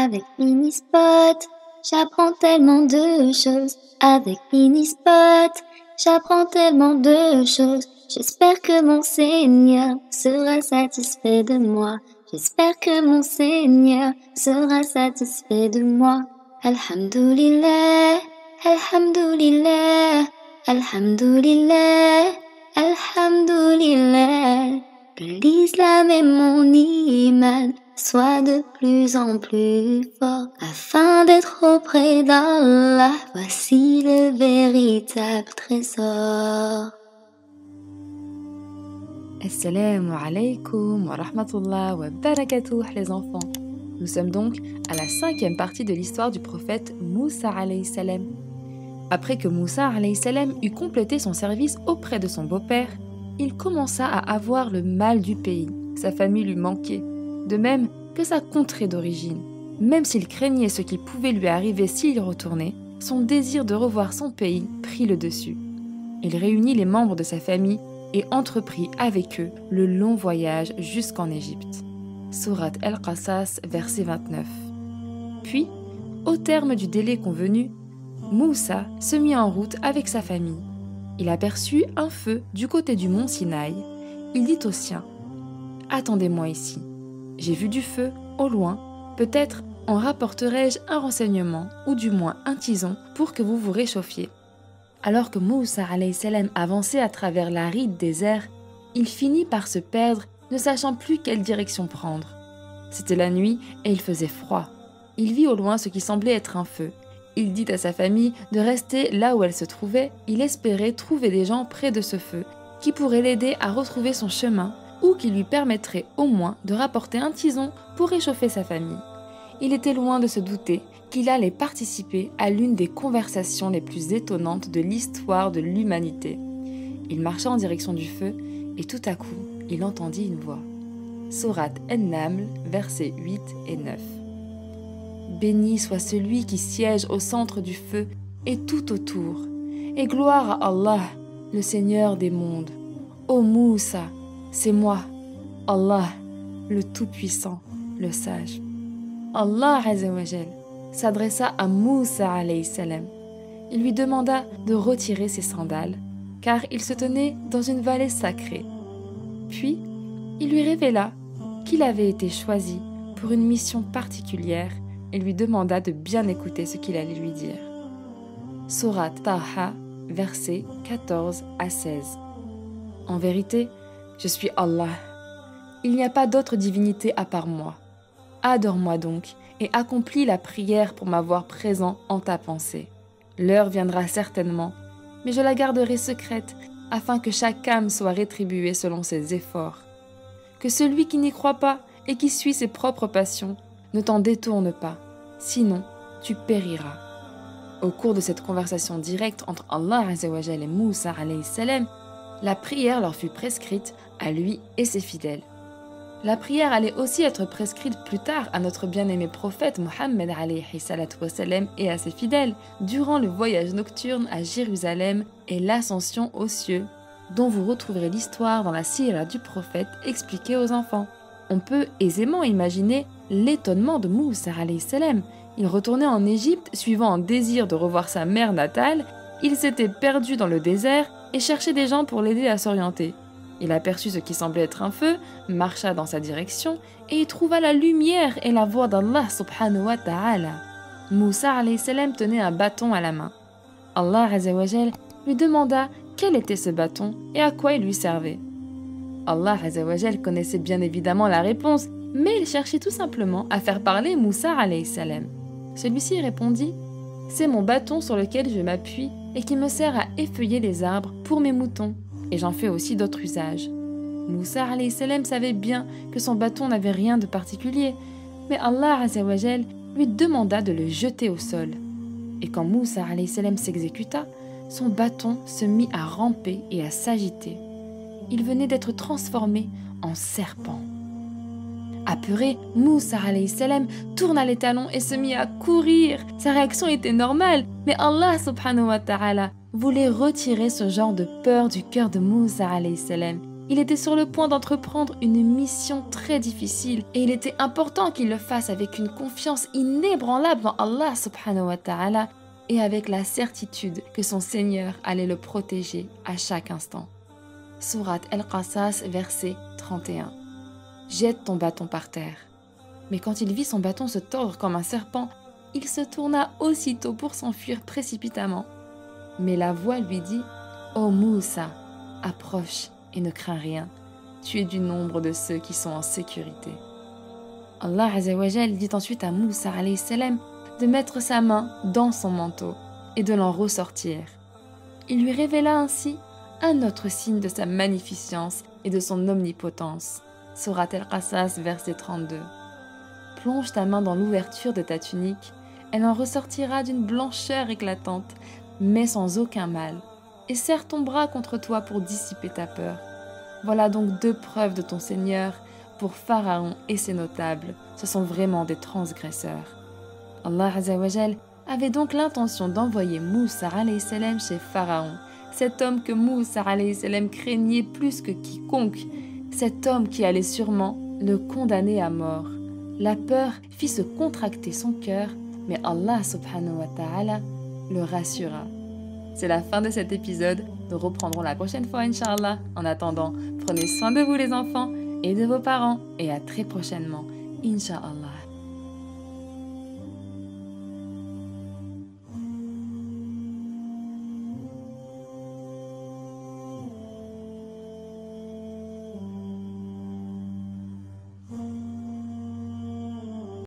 Avec Minispot, j'apprends tellement de choses. Avec Minispot, j'apprends tellement de choses. J'espère que mon Seigneur sera satisfait de moi. J'espère que mon Seigneur sera satisfait de moi. Alhamdulillah, Alhamdulillah, Alhamdulillah, Alhamdulillah. Que l'islam et mon iman soient de plus en plus forts afin d'être auprès d'Allah. Voici le véritable trésor. Assalamu alaikum wa rahmatullah wa barakatuh les enfants. Nous sommes donc à la 5e partie de l'histoire du prophète Moussa alayhi salam. Après que Moussa alayhi salam eut complété son service auprès de son beau-père, il commença à avoir le mal du pays. Sa famille lui manquait, de même que sa contrée d'origine. Même s'il craignait ce qui pouvait lui arriver s'il y retournait, son désir de revoir son pays prit le dessus. Il réunit les membres de sa famille et entreprit avec eux le long voyage jusqu'en Égypte. Sourate Al-Qasas, verset 29. Puis, au terme du délai convenu, Moussa se mit en route avec sa famille. Il aperçut un feu du côté du mont Sinaï. Il dit aux siens « Attendez-moi ici. J'ai vu du feu, au loin. Peut-être en rapporterai-je un renseignement, ou du moins un tison, pour que vous vous réchauffiez. » Alors que Moussa alayhi salam avançait à travers l'aride désert, il finit par se perdre, ne sachant plus quelle direction prendre. C'était la nuit et il faisait froid. Il vit au loin ce qui semblait être un feu. Il dit à sa famille de rester là où elle se trouvait. Il espérait trouver des gens près de ce feu qui pourraient l'aider à retrouver son chemin ou qui lui permettraient au moins de rapporter un tison pour réchauffer sa famille. Il était loin de se douter qu'il allait participer à l'une des conversations les plus étonnantes de l'histoire de l'humanité. Il marcha en direction du feu et tout à coup, il entendit une voix. Sourate An-Naml, versets 8 et 9. Béni soit celui qui siège au centre du feu et tout autour. Et gloire à Allah, le Seigneur des mondes. Ô Moussa, c'est moi, Allah, le Tout-Puissant, le Sage. Allah Azza wa Jal s'adressa à Moussa alayhi salam. Il lui demanda de retirer ses sandales, car il se tenait dans une vallée sacrée. Puis, il lui révéla qu'il avait été choisi pour une mission particulière et lui demanda de bien écouter ce qu'il allait lui dire. Sourate Taha, versets 14 à 16. En vérité, je suis Allah. Il n'y a pas d'autre divinité à part moi. Adore-moi donc et accomplis la prière pour m'avoir présent en ta pensée. L'heure viendra certainement, mais je la garderai secrète afin que chaque âme soit rétribuée selon ses efforts. Que celui qui n'y croit pas et qui suit ses propres passions ne t'en détourne pas, sinon tu périras. Au cours de cette conversation directe entre Allah Azza wa Jal et Moussa alayhi salam, la prière leur fut prescrite à lui et ses fidèles. La prière allait aussi être prescrite plus tard à notre bien-aimé prophète Mohammed alayhi salatu wa salam et à ses fidèles durant le voyage nocturne à Jérusalem et l'ascension aux cieux, dont vous retrouverez l'histoire dans la sira du prophète expliquée aux enfants. On peut aisément imaginer l'étonnement de Moussa alayhi salam. Il retournait en Égypte suivant un désir de revoir sa mère natale. Il s'était perdu dans le désert et cherchait des gens pour l'aider à s'orienter. Il aperçut ce qui semblait être un feu, marcha dans sa direction et y trouva la lumière et la voix d'Allah subhanahu wa ta'ala. Moussa alayhi salam tenait un bâton à la main. Allah Azza wa Jal lui demanda quel était ce bâton et à quoi il lui servait. Allah Azza wa Jal connaissait bien évidemment la réponse, mais il cherchait tout simplement à faire parler Moussa alayhi salam. Celui-ci répondit « C'est mon bâton sur lequel je m'appuie et qui me sert à effeuiller les arbres pour mes moutons, et j'en fais aussi d'autres usages. » Moussa alayhi salam savait bien que son bâton n'avait rien de particulier, mais Allah Azza wa Jal lui demanda de le jeter au sol. Et quand Moussa alayhi salam s'exécuta, son bâton se mit à ramper et à s'agiter. Il venait d'être transformé en serpent. Apeuré, Moussa alayhi salam tourna les talons et se mit à courir. Sa réaction était normale, mais Allah subhanahu wa ta'ala voulait retirer ce genre de peur du cœur de Moussa alayhi salam. Il était sur le point d'entreprendre une mission très difficile et il était important qu'il le fasse avec une confiance inébranlable en Allah subhanahu wa ta'ala et avec la certitude que son Seigneur allait le protéger à chaque instant. Sourate Al-Qasas, verset 31. Jette ton bâton par terre. Mais quand il vit son bâton se tordre comme un serpent, il se tourna aussitôt pour s'enfuir précipitamment. Mais la voix lui dit « Ô Moussa, approche et ne crains rien. Tu es du nombre de ceux qui sont en sécurité. » Allah Azza wa Jal dit ensuite à Moussa alayhi salam de mettre sa main dans son manteau et de l'en ressortir. Il lui révéla ainsi un autre signe de sa magnificence et de son omnipotence. Sourate Al-Qasas, verset 32. Plonge ta main dans l'ouverture de ta tunique, elle en ressortira d'une blancheur éclatante, mais sans aucun mal, et serre ton bras contre toi pour dissiper ta peur. Voilà donc 2 preuves de ton Seigneur pour Pharaon et ses notables, ce sont vraiment des transgresseurs. Allah Azza wa Jal avait donc l'intention d'envoyer Moussa alayhi salam chez Pharaon, cet homme que Moussa alayhi salam craignait plus que quiconque, cet homme qui allait sûrement le condamner à mort. La peur fit se contracter son cœur, mais Allah subhanahu wa ta'ala le rassura. C'est la fin de cet épisode, nous reprendrons la prochaine fois Inch'Allah. En attendant, prenez soin de vous les enfants et de vos parents et à très prochainement Inch'Allah.